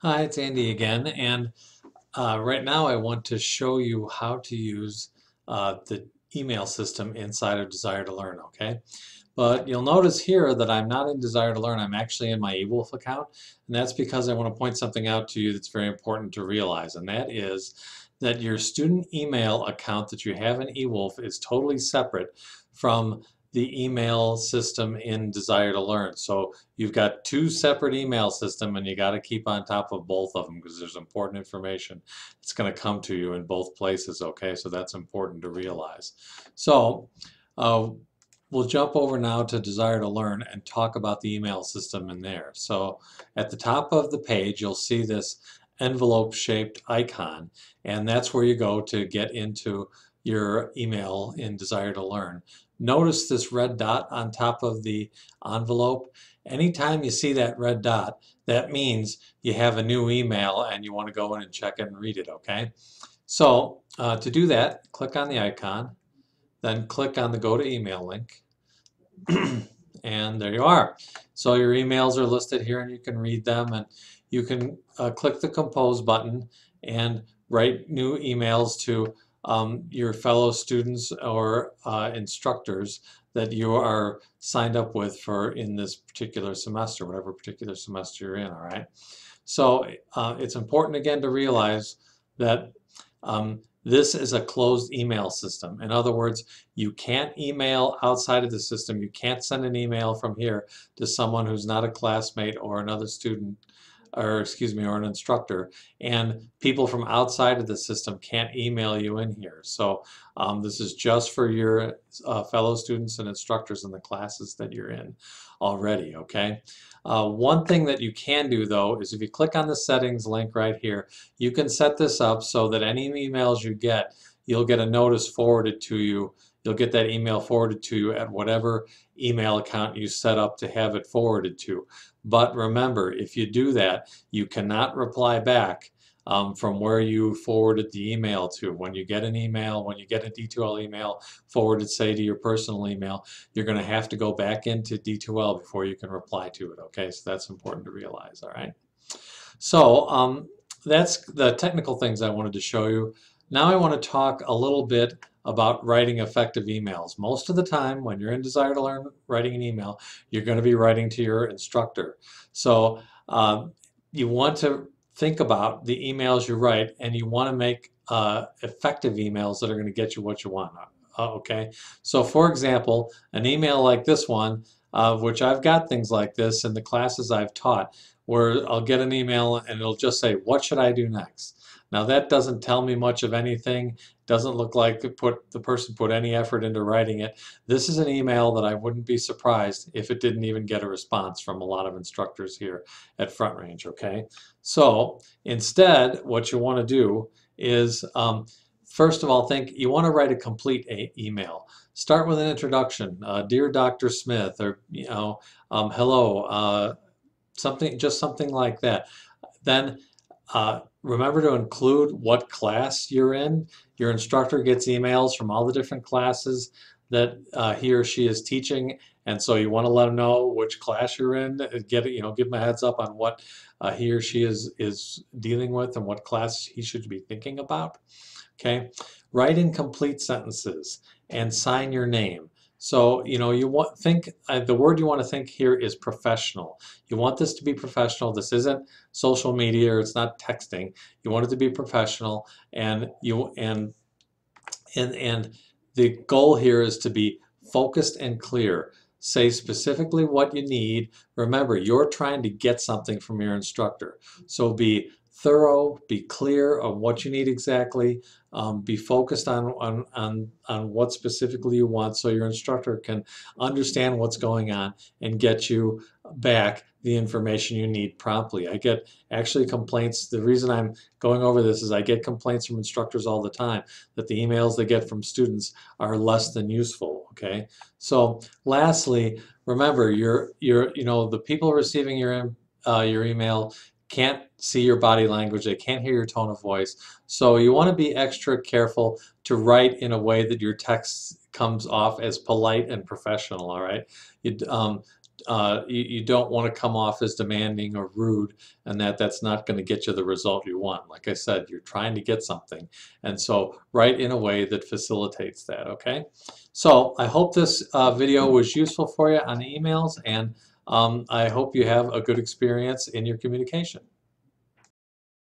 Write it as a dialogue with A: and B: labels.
A: Hi, it's Andy again, and right now I want to show you how to use the email system inside of Desire to Learn, okay? But you'll notice here that I'm not in Desire to Learn, I'm actually in my eWolf account, and that's because I want to point something out to you that's very important to realize, and that is that your student email account that you have in eWolf is totally separate from the email system in Desire to Learn. So you've got two separate email systems and you got to keep on top of both of them because there's important information that's going to come to you in both places, okay? So that's important to realize. So uh, we'll jump over now to Desire to Learn and talk about the email system in there. So at the top of the page, you'll see this envelope shaped icon, and that's where you go to get into your email in Desire to Learn. Notice this red dot on top of the envelope. Anytime you see that red dot, that means you have a new email and you want to go in and check it and read it, okay? So to do that, click on the icon, then click on the Go to Email link, and there you are. So your emails are listed here and you can read them, and you can click the Compose button and write new emails to your fellow students or instructors that you are signed up with for in this particular semester, whatever particular semester you're in, all right? So it's important again to realize that this is a closed email system. In other words, you can't email outside of the system. You can't send an email from here to someone who's not a classmate or another student, or excuse me, or an instructor. And people from outside of the system can't email you in here. So this is just for your fellow students and instructors in the classes that you're in already, okay? One thing that you can do though is if you click on the settings link right here, you can set this up so that any emails you get, you'll get a notice forwarded to you. You'll get that email forwarded to you at whatever email account you set up to have it forwarded to. But remember, if you do that, you cannot reply back from where you forwarded the email to. When you get an email, when you get a D2L email forwarded, say, to your personal email, you're going to have to go back into D2L before you can reply to it, okay? So that's important to realize, all right? So that's the technical things I wanted to show you. Now I want to talk a little bit about writing effective emails. Most of the time when you're in Desire to Learn writing an email, you're going to be writing to your instructor. So you want to think about the emails you write, and you want to make effective emails that are going to get you what you want. Okay, so for example, an email like this one, which I've got things like this in the classes I've taught, where I'll get an email and it'll just say, what should I do next? Now that doesn't tell me much of anything, doesn't look like the person put any effort into writing it. This is an email that I wouldn't be surprised if it didn't even get a response from a lot of instructors here at Front Range, okay? So instead, what you want to do is, first of all, you want to write a complete email. Start with an introduction, Dear Dr. Smith, or, hello, just something like that. Then remember to include what class you're in. Your instructor gets emails from all the different classes that he or she is teaching, and so you want to let them know which class you're in. Give them a heads up on what he or she is dealing with and what class he should be thinking about. Okay, write in complete sentences and sign your name. So, the word you want to think here is professional. You want this to be professional. This isn't social media, or it's not texting. You want it to be professional, and the goal here is to be focused and clear. Say specifically what you need. Remember, you're trying to get something from your instructor. So be thorough, be clear on what you need exactly, be focused on what specifically you want so your instructor can understand what's going on and get you back the information you need promptly. I get actually complaints. The reason I'm going over this is I get complaints from instructors all the time that the emails they get from students are less than useful, okay? So lastly, remember, the people receiving your email can't see your body language, they can't hear your tone of voice. So you want to be extra careful to write in a way that your text comes off as polite and professional, all right? you don't want to come off as demanding or rude, and that's not going to get you the result you want. Like I said, you're trying to get something, and so write in a way that facilitates that, okay? So I hope this video was useful for you on emails, and I hope you have a good experience in your communication.